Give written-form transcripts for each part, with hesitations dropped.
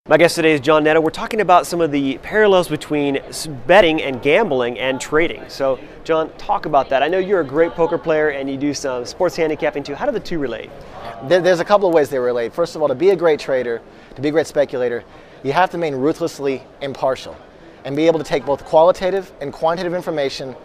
My guest today is John Netto. We're talking about some of the parallels between betting and gambling and trading. So, John, talk about that. I know you're a great poker player and you do some sports handicapping too. How do the two relate? There's a couple of ways they relate. First of all, to be a great trader, to be a great speculator, you have to remain ruthlessly impartial and be able to take both qualitative and quantitative information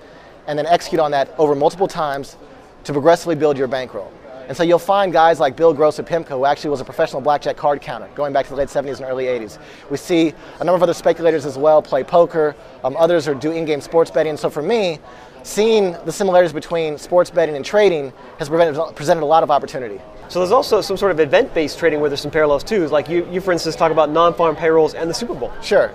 and then execute on that over multiple times to progressively build your bankroll. And so you'll find guys like Bill Gross at PIMCO, who actually was a professional blackjack card counter going back to the late 70s and early 80s. We see a number of other speculators as well play poker. Others are do in-game sports betting. So for me, seeing the similarities between sports betting and trading has presented a lot of opportunity. So there's also some sort of event-based trading where there's some parallels too. Like you for instance, talk about non-farm payrolls and the Super Bowl. Sure.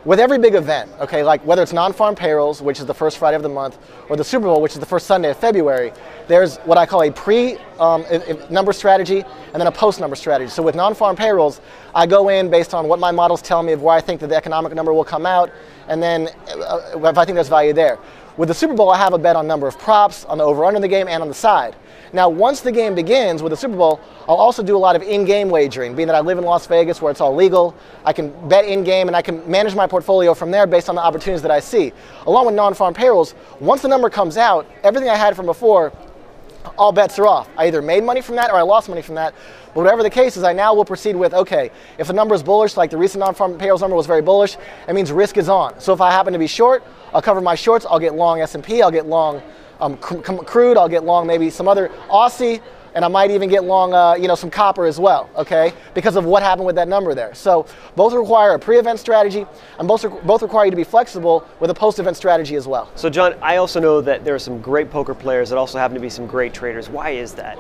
With every big event, okay, like whether it's non-farm payrolls, which is the first Friday of the month, or the Super Bowl, which is the first Sunday of February, there's what I call a pre-number strategy and then a post-number strategy. So with non-farm payrolls, I go in based on what my models tell me of where I think that the economic number will come out, and then if I think there's value there. With the Super Bowl, I have a bet on number of props, on the over-under in the game, and on the side. Now, once the game begins with the Super Bowl, I'll also do a lot of in-game wagering, being that I live in Las Vegas where it's all legal. I can bet in-game and I can manage my portfolio from there based on the opportunities that I see. Along with non-farm payrolls, once the number comes out, everything I had from before, all bets are off. I either made money from that or I lost money from that. But whatever the case is, I now will proceed with, okay, if the number is bullish, like the recent non-farm payrolls number was very bullish, that means risk is on. So if I happen to be short, I'll cover my shorts, I'll get long S&P, I'll get long crude, I'll get long maybe some other Aussie, and I might even get long some copper as well, okay, because of what happened with that number there. So both require a pre-event strategy, and both require you to be flexible with a post-event strategy as well. So John, I also know that there are some great poker players that also happen to be some great traders. Why is that?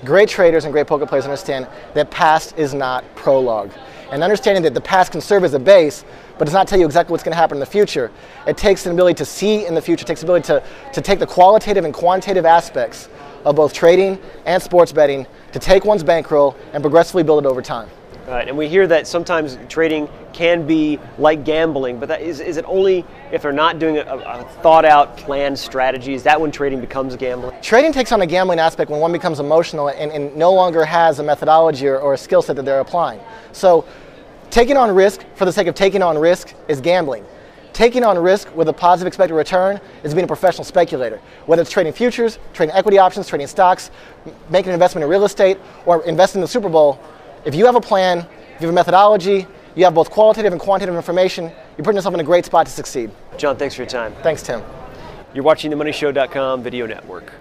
Great traders and great poker players understand that past is not prologue. And understanding that the past can serve as a base, but does not tell you exactly what's going to happen in the future. It takes an ability to see in the future, it takes the ability to take the qualitative and quantitative aspects of both trading and sports betting to take one's bankroll and progressively build it over time. Right, and we hear that sometimes trading can be like gambling, but is it only if they're not doing a thought-out, planned strategy? Is that when trading becomes gambling? Trading takes on a gambling aspect when one becomes emotional and no longer has a methodology or a skill set that they're applying. So taking on risk for the sake of taking on risk is gambling. Taking on risk with a positive expected return is being a professional speculator. Whether it's trading futures, trading equity options, trading stocks, making an investment in real estate, or investing in the Super Bowl, if you have a plan, if you have a methodology, you have both qualitative and quantitative information, you're putting yourself in a great spot to succeed. John, thanks for your time. Thanks, Tim. You're watching the MoneyShow.com video network.